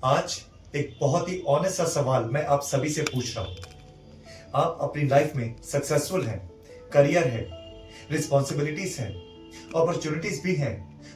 आज एक बहुत ही ऑनेस्ट सा सवाल मैं आप सभी से पूछ रहा हूं। आप अपनी लाइफ में सक्सेसफुल हैं, करियर है, रिस्पॉन्सिबिलिटीज हैं, अपॉर्चुनिटीज भी हैं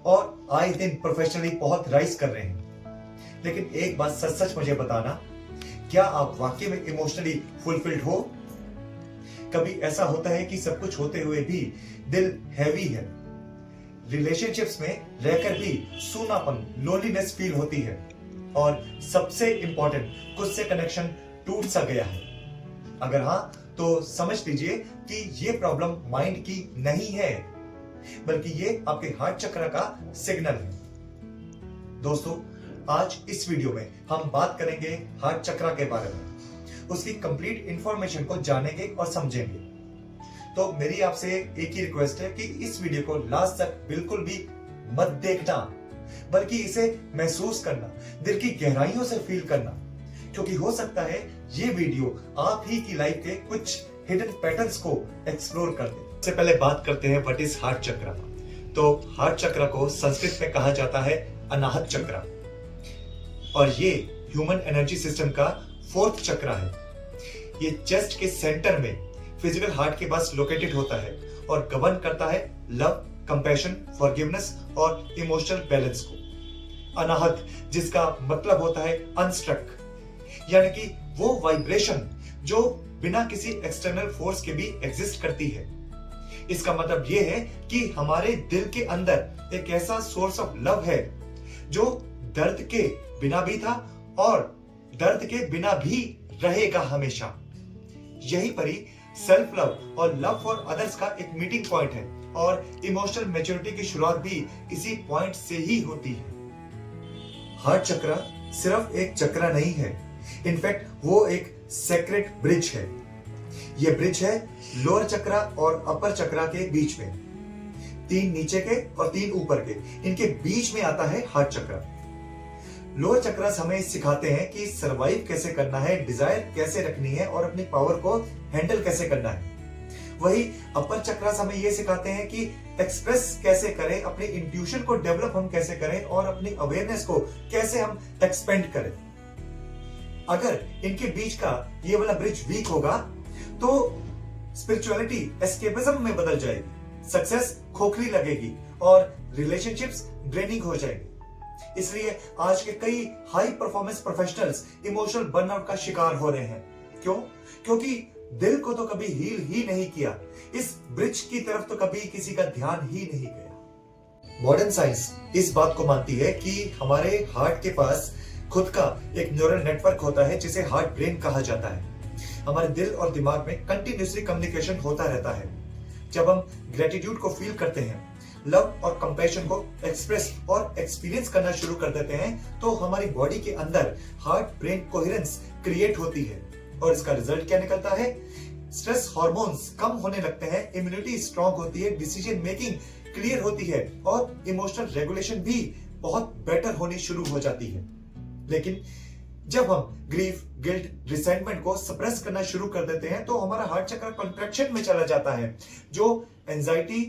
और आए दिन प्रोफेशनली बहुत राइज कर रहे हैं। लेकिन एक बात सच सच मुझे बताना, क्या आप वाकई में इमोशनली फुलफिल्ड हो? कभी ऐसा होता है कि सब कुछ होते हुए भी दिल हैवी है, रिलेशनशिप्स में रहकर भी सूनापन, लोनलीनेस फील होती है और सबसे इंपॉर्टेंट, खुद से कनेक्शन टूट सा गया है। अगर हां तो समझ लीजिए कि ये प्रॉब्लम माइंड की नहीं है, बल्कि ये आपके हार्ट चक्र का सिग्नल है। दोस्तों, आज इस वीडियो में हम बात करेंगे हार्ट चक्र के बारे में, उसकी कंप्लीट इंफॉर्मेशन को जानेंगे और समझेंगे। तो मेरी आपसे एक ही रिक्वेस्ट है कि इस वीडियो को लास्ट तक बिल्कुल भी मत देखना, बल्कि इसे महसूस करना, दिल की गहराइयों से फील करना, क्योंकि हो सकता है ये वीडियो आप ही की लाइफ के कुछ हिडन पैटर्न्स को एक्सप्लोर कर दे। सबसे पहले बात करते हैं व्हाट इज हार्ट चक्र। तो हार्ट चक्र को संस्कृत में कहा जाता है अनाहत चक्र और ये ह्यूमन एनर्जी सिस्टम का 4th चक्र है। ये चेस्ट के सेंटर में फिजिकल हार्ट के पास लोकेटेड होता है और गवर्न करता है लव, कंपैशन, फॉरगिवनेस और इमोशनल बैलेंस को। अनाहत, जिसका मतलब होता है अनस्ट्रक, यानी कि वो वाइब्रेशन जो बिना किसी एक्सटर्नल फोर्स के भी एग्जिस्ट करती है। इसका मतलब ये है कि हमारे दिल के अंदर एक ऐसा सोर्स ऑफ लव है जो दर्द के बिना भी था और दर्द के बिना भी रहेगा हमेशा। यही पर ही सेल्फ लव और लव फॉर अदर्स का एक मीटिंग पॉइंट है और इमोशनल मैच्योरिटी की शुरुआत भी इसी पॉइंट से ही होती है। हार्ट चक्र सिर्फ एक चक्र नहीं है, इनफैक्ट वो एक सेक्रेट ब्रिज है। ये ब्रिज है लोअर चक्र और अपर चक्र के बीच में, 3 नीचे के और 3 ऊपर के, इनके बीच में आता है हार्ट चक्र। लोअर चक्रस हमें सिखाते हैं कि सरवाइव कैसे करना है, डिजायर कैसे रखनी है और अपनी पावर को हैंडल कैसे करना है। वही अपर चक्रस हमें यह सिखाते हैं कि एक्सप्रेस कैसे करें, अपनी इंट्यूशन को डेवलप हम कैसे करें और अपनी अवेयरनेस को कैसे हम एक्सपेंड करें। अगर इनके बीच का ये वाला ब्रिज वीक होगा तो स्पिरिचुअलिटी एस्केपिज्म में बदल जाएगी, सक्सेस खोखली लगेगी और रिलेशनशिप्स ड्रेनिंग हो जाएगी। इसलिए आज के कई high performance professionals emotional burnout का शिकार हो रहे हैं। क्यों? क्योंकि दिल को तो कभी हील ही नहीं किया, इस ब्रिज की तरफ तो कभी किसी का ध्यान ही नहीं गया। मॉडर्न साइंस इस बात को मानती है कि हमारे हार्ट के पास खुद का एक न्यूरल नेटवर्क होता है जिसे हार्ट ब्रेन कहा जाता है। हमारे दिल और दिमाग में कंटिन्यूसली कम्युनिकेशन होता रहता है। जब हम ग्रेटिट्यूड को फील करते हैं, लव और कंपैशन को एक्सप्रेस और एक्सपीरियंस करना शुरू कर देते हैं, तो हमारी बॉडी के अंदर हार्ट ब्रेन कोहेरेंस क्रिएट होती है और इसका रिजल्ट क्या निकलता है? स्ट्रेस हार्मोन्स कम होने लगते हैं, इम्यूनिटी स्ट्रांग होती है, डिसीजन मेकिंग क्लियर होती है और इमोशनल रेगुलेशन भी बहुत बेटर होनी शुरू हो जाती है। लेकिन जब हम ग्रीफ, गिल्ट, रिसेंटमेंट को सप्रेस करना शुरू कर देते हैं तो हमारा हार्ट चक्र कॉन्ट्रैक्शन में चला जाता है, जो एंजाइटी,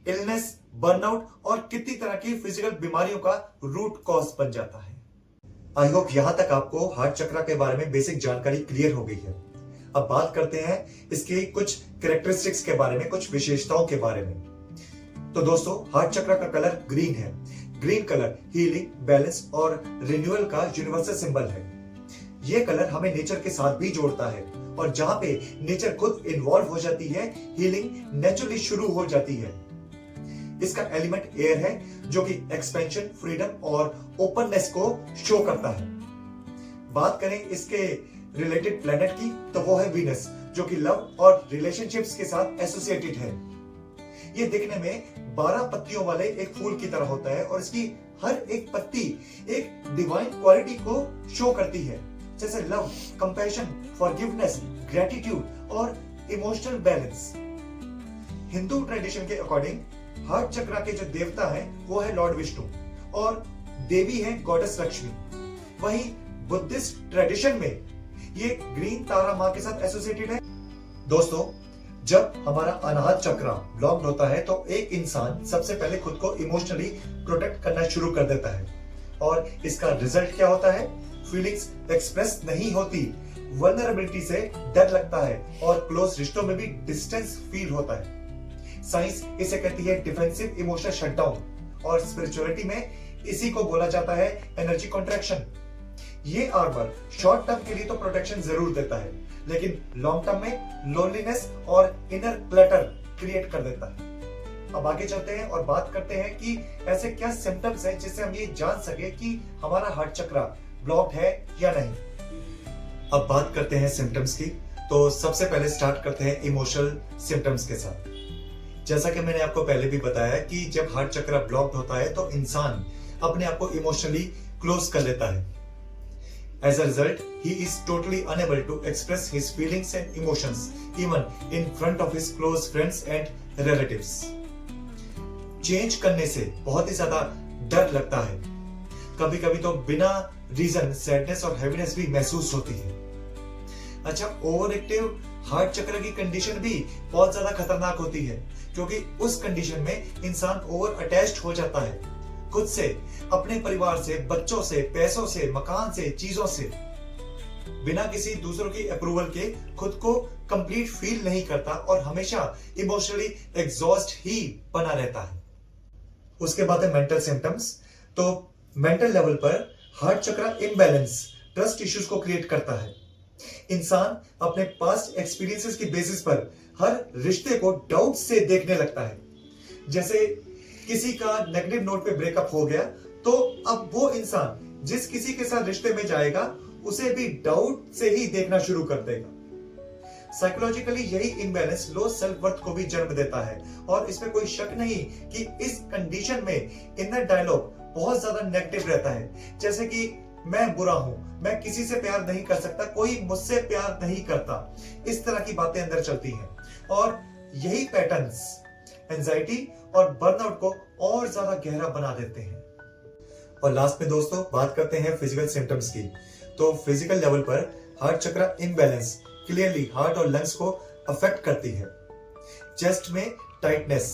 इलनेस, बर्नआउट और कितनी तरह की फिजिकल बीमारियों का रूट कॉज बन जाता है। आई होप यहां तक आपको हार्ट चक्र के बारे में बेसिक जानकारी क्लियर हो गई है। अब बात करते हैं इसके कुछ कैरेक्टरिस्टिक्स के बारे में, कुछ विशेषताओं के बारे में। तो दोस्तों, हार्ट चक्र का कलर ग्रीन है। ग्रीन कलर हीलिंग, बैलेंस और रिन्यूअल का यूनिवर्सल सिंबल है। यह कलर हमें नेचर के साथ भी जोड़ता है और जहां पे नेचर खुद इन्वॉल्व हो जाती है, हीलिंग नेचुरली शुरू हो जाती है। इसका एलिमेंट एयर है जो कि एक्सपेंशन, फ्रीडम और ओपननेस को शो करता है। बात करें इसके रिलेटेड प्लैनेट की, तो वो है वीनस, जो कि लव और रिलेशनशिप्स के साथ एसोसिएटेड है। ये दिखने में 12 पत्तियों वाले एक फूल की तरह होता है और इसकी हर एक पत्ती एक डिवाइन क्वालिटी को शो करती है, जैसे लव, कंपैशन, फॉरगिवनेस, ग्रेटिट्यूड और इमोशनल बैलेंस। हिंदू ट्रेडिशन के अकॉर्डिंग हार्ट चक्र के जो देवता हैं वो है लॉर्ड विष्णु और देवी है गॉडेस लक्ष्मी। वहीं बुद्धिस्ट ट्रेडिशन में ये ग्रीन तारा मां के साथ एसोसिएटेड है। दोस्तों, जब हमारा अनाहत चक्र ब्लॉक्ड होता है तो एक इंसान सबसे पहले खुद को इमोशनली प्रोटेक्ट करना शुरू कर देता है और इसका रिजल्ट क्या होता है? फीलिंग्स एक्सप्रेस नहीं होती, वल्नरेबिलिटी से डर लगता है और क्लोज रिश्तों में भी डिस्टेंस फील होता है। साइंस इसे कहती है डिफेंसिव इमोशनल शटडाउन और स्पिरिचुअलिटी में इसी को बोला जाता है एनर्जी कॉन्ट्रैक्शन। ये आर्मर शॉर्ट टर्म के लिए तो प्रोटेक्शन जरूर देता है, लेकिन लॉन्ग टर्म में लोनलीनेस और इनर क्लटर क्रिएट कर देता है। अब आगे चलते हैं और बात करते हैं कि ऐसे क्या सिम्टम्स हैं जिससे हम ये जान सके कि हमारा हार्ट चक्र ब्लॉक्ड है या नहीं। अब बात करते हैं सिम्टम्स की। तो सबसे पहले स्टार्ट करते हैं इमोशनल सिम्टम्स के साथ। जैसा कि मैंने आपको पहले भी बताया कि जब हार्ट चक्र ब्लॉक्ड होता है तो इंसान अपने आप को इमोशनली क्लोज कर लेता है। As a result, he is totally unable to express his feelings and emotions even in front of his close friends and relatives. Change करने से बहुत ही ज्यादा डर लगता है। कभी कभी तो बिना रीजन सैडनेस और हैवीनेस भी महसूस होती है। अच्छा, ओवर एक्टिव हार्ट चक्र की कंडीशन भी बहुत ज्यादा खतरनाक होती है, क्योंकि उस कंडीशन में इंसान ओवर अटैच्ड हो जाता है खुद से, अपने परिवार से, बच्चों से, पैसों से, मकान से, चीजों से। बिना किसी दूसरों की अप्रूवल के खुद को कंप्लीट फील नहीं करता और हमेशा इमोशनली एग्जॉस्ट ही बना रहता है। उसके बाद है मेंटल सिम्टम्स। तो मेंटल लेवल पर हार्ट चक्र इम्बैलेंस ट्रस्ट इश्यूज को क्रिएट करता है। इंसान अपने पास्ट एक्सपीरियंसेस की बेसिस पर हर रिश्ते को डाउट से देखने लगता है। जैसे किसी का नेगेटिव नोट पे ब्रेकअप हो गया तो अब वो इंसान जिस किसी के साथ रिश्ते में जाएगा उसे भी डाउट से ही देखना शुरू कर देगा। साइकोलॉजिकली यही इम्बैलेंस लो सेल्फ वर्थ को भी जन्म देता है और इसमें कोई शक नहीं कि इस कंडीशन में इनर डायलॉग बहुत ज्यादा नेगेटिव रहता है। जैसे कि मैं बुरा हूं, मैं किसी से प्यार नहीं कर सकता, कोई मुझसे प्यार नहीं करता, इस तरह की बातें अंदर चलती हैं और यही पैटर्न्स एंजाइटी और बर्नआउट को और ज्यादा गहरा बना देते हैं। और लास्ट में दोस्तों बात करते हैं फिजिकल सिम्टम्स की। तो फिजिकल लेवल पर हार्ट चक्र इम्बैलेंस क्लियरली हार्ट और लंग्स को अफेक्ट करती है। चेस्ट में tightness,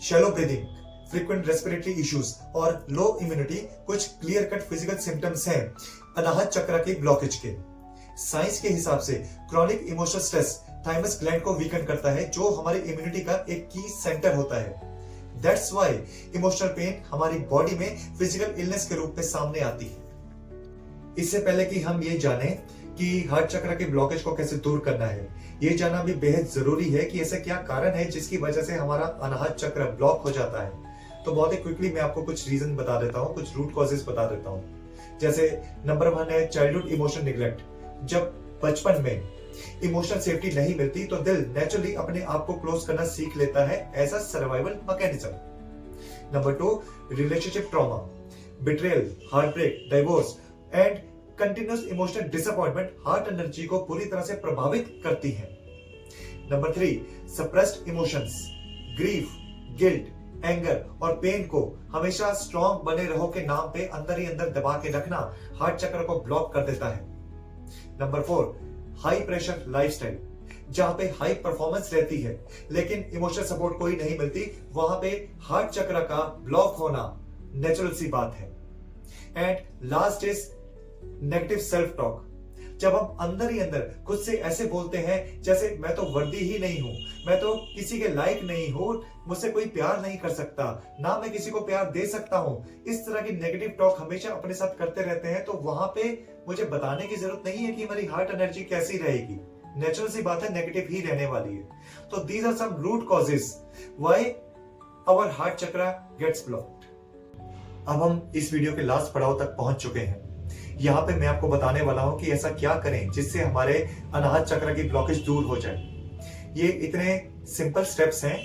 shallow breathing, frequent respiratory issues और लो इम्यूनिटी कुछ क्लियर कट फिजिकल सिम्टम्स हैं अनाहत चक्र के ब्लॉकेज के। साइंस के हिसाब से chronic emotional stress thymus gland को वीकन करता है, जो हमारी इम्यूनिटी का एक की सेंटर होता है। दैट्स व्हाई इमोशनल पेन हमारी बॉडी में फिजिकल इलनेस के रूप में सामने आती है। इससे पहले कि हम ये जानें कि हार्ट चक्र के ब्लॉकेज को कैसे दूर करना है, ये जानना भी बेहद जरूरी है कि ऐसा क्या कारण है जिसकी वजह से हमारा अनाहत चक्र ब्लॉक हो जाता है। तो बहुत ही क्विकली मैं आपको कुछ रीजन बता देता हूँ, कुछ रूट कॉजेस बता देता हूँ। जैसे नंबर 1 है चाइल्डहुड इमोशन निग्लेक्ट। जब बचपन में इमोशनल सेफ्टी नहीं मिलती तो दिल नेचुरली अपने आप को क्लोज करना सीख लेता है as a survival mechanism. Number 2 relationship trauma, betrayal, heartbreak, divorce and continuous emotional disappointment heart energy को पूरी तरह से प्रभावित करती है। Number 3 suppressed emotions, grief, guilt, anger और पेन को हमेशा स्ट्रॉन्ग बने रहो के नाम पे अंदर ही अंदर दबा के रखना हार्ट चक्र को ब्लॉक कर देता है। नंबर 4 हाई प्रेशर लाइफस्टाइल, जहां पे हाई परफॉर्मेंस रहती है लेकिन इमोशनल सपोर्ट कोई नहीं मिलती, वहां पे हार्ट चक्र का ब्लॉक होना नेचुरल सी बात है। And last is negative self talk, जब हम अंदर ही अंदर खुद से ऐसे बोलते हैं जैसे मैं तो वर्दी ही नहीं हूं, मैं तो किसी के लायक नहीं हूं, मुझसे कोई प्यार नहीं कर सकता, ना मैं किसी को प्यार दे सकता हूं, इस तरह की नेगेटिव टॉक हमेशा अपने साथ करते रहते हैं, तो वहां पे मुझे बताने की जरूरत नहीं है कि हमारी हार्ट एनर्जी कैसी रहेगी। नेचुरल सी बात है, नेगेटिव ही रहने वाली है। तो these are some root causes why our heart chakra gets blocked. अब हम इस वीडियो के लास्ट पड़ाव तक पहुंच चुके हैं। यहाँ पे मैं आपको बताने वाला हूं कि ऐसा क्या करें जिससे हमारे अनाहत चक्र की ब्लॉकेज दूर हो जाए। ये इतने सिंपल स्टेप्स हैं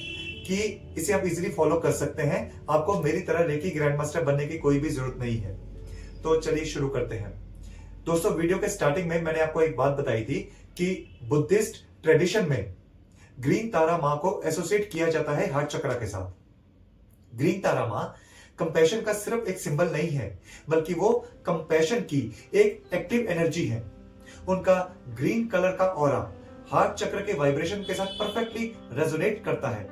कि इसे आप इजीली फॉलो कर सकते हैं। आपको मेरी तरह रेकी ग्रैंड मास्टर बनने की कोई भी जरूरत नहीं है। तो चलिए शुरू करते हैं। दोस्तों, वीडियो के स्टार्टिंग में मैंने आपको एक बात बताई थी कि बुद्धिस्ट ट्रेडिशन में ग्रीन तारा मां को एसोसिएट किया जाता है हार्ट चक्र के साथ। ग्रीन तारा मां कंपैशन का सिर्फ एक सिंबल नहीं है, बल्कि वो कंपैशन की एक एक्टिव एनर्जी है। उनका ग्रीन कलर का ऑरा हार्ट चक्र के वाइब्रेशन के साथ परफेक्टली रेजोनेट करता है।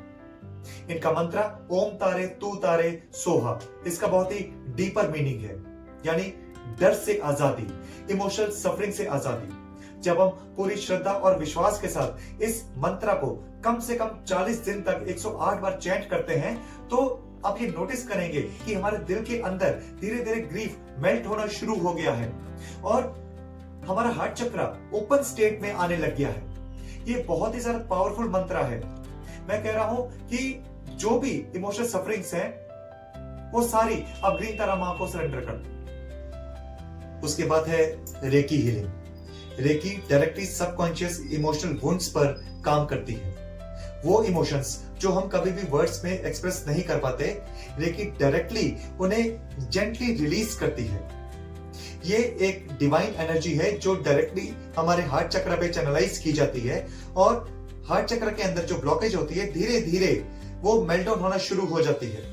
इनका मंत्र ओम तारे तू तारे सोहा। इसका बहुत ही डीपर मीनिंग है, यानी डर से आजादी, इमोशनल सफरिंग से आजादी। जब हम पूरी श्रद्धा और विश्वास के साथ इस मंत्र को कम से कम 40 दिन तक 108 बार चैंट करते हैं, तो आप ये नोटिस करेंगे कि हमारे दिल के अंदर धीरे धीरे ग्रीफ मेल्ट होना शुरू हो गया है और हमारा हार्ट चक्र ओपन स्टेट में आने लग गया है। ये बहुत ही ज्यादा पावरफुल मंत्र है। मैं कह रहा हूं कि जो भी इमोशनल सफरिंग्स हैं वो सारी अब ग्रीन तारा मां को सरेंडर कर दो। उसके बाद है reiki healing. Reiki directly subconscious emotional wounds पर काम करती है। वो इमोशंस जो हम कभी भी वर्ड्स में एक्सप्रेस नहीं कर पाते, रेकी डायरेक्टली उन्हें जेंटली रिलीज करती है। ये एक डिवाइन एनर्जी है जो डायरेक्टली हमारे हार्ट चक्र पे चैनलाइज की जाती है और हार्ट चक्र के अंदर जो ब्लॉकेज होती है धीरे धीरे वो मेल्ट डाउन होना शुरू हो जाती है।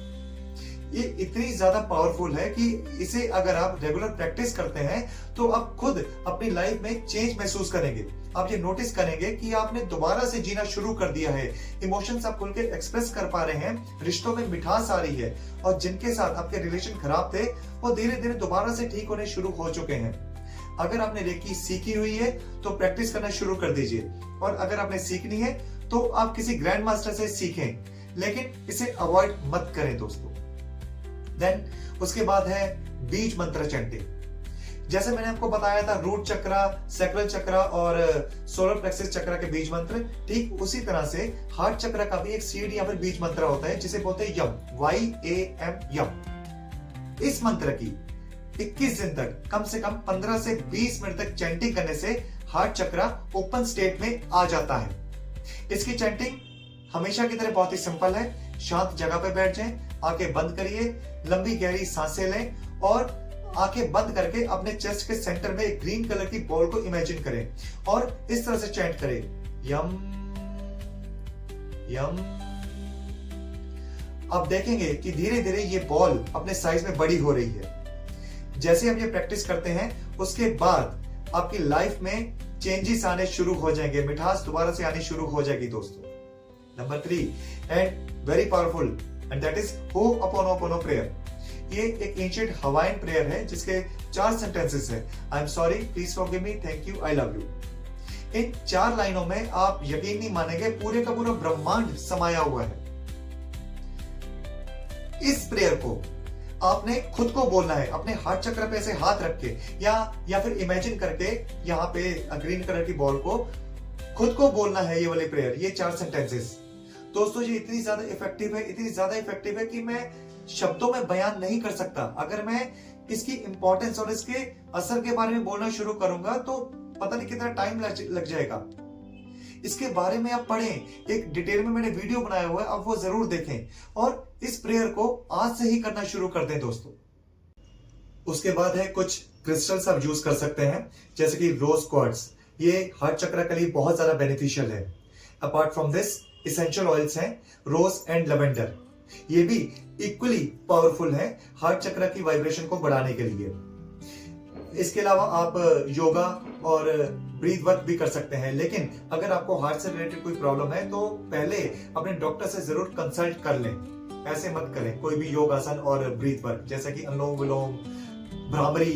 ये इतनी ज्यादा पावरफुल है कि इसे अगर आप रेगुलर प्रैक्टिस करते हैं तो आप खुद अपनी लाइफ में चेंज महसूस करेंगे। आप ये नोटिस करेंगे कि आपने दोबारा से जीना शुरू कर दिया है, इमोशंस आप खुल के एक्सप्रेस कर पा रहे हैं, रिश्तों में मिठास आ रही है और जिनके साथ आपके रिलेशन खराब थे वो धीरे धीरे दोबारा से ठीक होने शुरू हो चुके हैं। अगर आपने रेकी सीखी हुई है तो प्रैक्टिस करना शुरू कर दीजिए, और अगर आपने सीखनी है तो आप किसी ग्रैंड मास्टर से सीखें, लेकिन इसे अवॉइड मत करें दोस्तों। देन उसके बाद है बीज मंत्र चैंटिंग। जैसे मैंने आपको बताया था रूट चक्रा, सैक्रल चक्रा और सोलर प्लेक्सस चक्रा के बीज मंत्र, ठीक उसी तरह से हार्ट चक्रा का भी एक सीड या फिर बीज मंत्र होता है जिसे बोलते हैं यम, YAM यम। इस मंत्र की 21 दिन तक कम से कम 15 से 20 मिनट तक चैंटिंग करने से हार्ट चक्रा ओपन स्टेट में आ जाता है। इसकी चैंटिंग हमेशा की तरह बहुत ही सिंपल है। शांत जगह पे बैठ जाएं, आंखें बंद करिए, लंबी गहरी सांसें लें और आंखें बंद करके अपने चेस्ट के सेंटर में एक ग्रीन कलर की बॉल को इमेजिन करें और इस तरह से चैंट करें, यम यम। आप देखेंगे कि धीरे धीरे ये बॉल अपने साइज में बड़ी हो रही है। जैसे आप ये प्रैक्टिस करते हैं उसके बाद आपकी लाइफ में चेंजेस आने शुरू हो जाएंगे, मिठास दोबारा से आनी शुरू हो जाएगी दोस्तों। Number 3 and very powerful and that is Ho'oponopono prayer. ये एक एंशिएंट हवाईन प्रेयर है जिसके 4 सेंटेंसेस है। I am sorry, please forgive me, thank you, I love you. इन 4 लाइनों में आप यकीन नहीं मानेंगे पूरे का पूरा ब्रह्मांड समाया हुआ है। इस प्रेयर को आपने खुद को बोलना है, अपने हार्ट चक्र पे ऐसे हाथ रख के या फिर इमेजिन करके यहाँ पे ग्रीन कलर की बॉल को खुद को बोलना है। ये वाली प्रेयर, ये 4 सेंटेंसेस दोस्तों, ये इतनी ज्यादा इफेक्टिव है कि मैं शब्दों में बयान नहीं कर सकता। अगर मैं इसकी इंपॉर्टेंस और इसके असर के बारे में बोलना शुरू करूंगा तो पता नहीं कितना टाइम लग जाएगा। इसके बारे में आप पढ़ें, एक डिटेल में मैंने वीडियो बनाया हुआ है, आप वो जरूर देखें और इस प्रेयर को आज से ही करना शुरू कर दें दोस्तों। उसके बाद है कुछ क्रिस्टल्स आप यूज कर सकते हैं, जैसे कि रोज क्वार्ट्ज। ये हार्ट चक्र के लिए बहुत ज्यादा बेनिफिशियल है। Apart from this essential oils हैं रोज एंड लेवेंडर, ये भी इक्वली पावरफुल है हार्ट चक्र की वाइब्रेशन को बढ़ाने के लिए। इसके अलावा आप योगा और ब्रीथ वर्क भी कर सकते हैं, लेकिन अगर आपको हार्ट से रिलेटेड कोई प्रॉब्लम है तो पहले अपने डॉक्टर से जरूर कंसल्ट कर लें। ऐसे मत करें कोई भी योग आसन और ब्रीथ वर्क जैसे कि अनुलोम विलोम, भ्रामरी,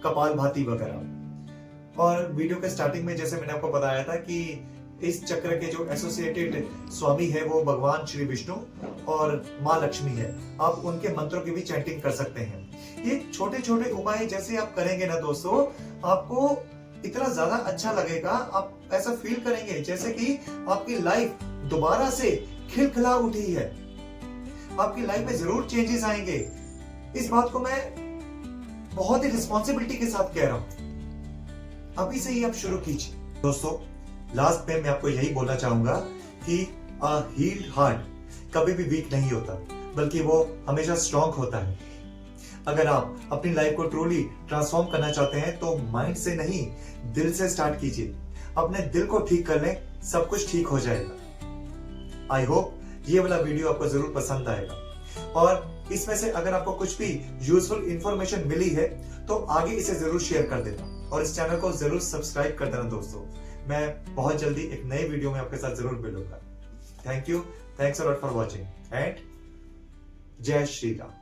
कपालभाति वगैरह। और वीडियो के स्टार्टिंग में जैसे मैंने आपको बताया था कि इस चक्र के जो एसोसिएटेड स्वामी है वो भगवान श्री विष्णु और माँ लक्ष्मी है। आप उनके मंत्रों की भी चैंटिंग कर सकते हैं। ये छोटे छोटे उपाय जैसे आप करेंगे ना दोस्तों, आपको इतना ज्यादा अच्छा लगेगा। आप ऐसा फील करेंगे जैसे कि आपकी लाइफ दोबारा से खिलखिला उठी है। आपकी लाइफ में जरूर चेंजेस आएंगे। इस बात को मैं बहुत ही रिस्पॉन्सिबिलिटी के साथ कह रहा हूं। अभी से ही आप शुरू कीजिए दोस्तों। लास्ट में मैं आपको यही बोलना चाहूंगा कि अ हील्ड हार्ट कभी भी वीक नहीं होता, बल्कि वो हमेशा स्ट्रॉन्ग होता है। अगर आप अपनी लाइफ को ट्रूली ट्रांसफॉर्म करना चाहते हैं तो माइंड से नहीं, दिल से स्टार्ट कीजिए। अपने दिल को ठीक कर लें, सब कुछ ठीक हो जाएगा। आई होप ये वाला वीडियो आपको जरूर पसंद आएगा और इसमें से अगर आपको कुछ भी यूजफुल इंफॉर्मेशन मिली है तो आगे इसे जरूर शेयर कर देना और इस चैनल को जरूर सब्सक्राइब कर देना दोस्तों। मैं बहुत जल्दी एक नए वीडियो में आपके साथ जरूर मिलूंगा। Thank you. Thanks a lot for watching and जय श्री राम।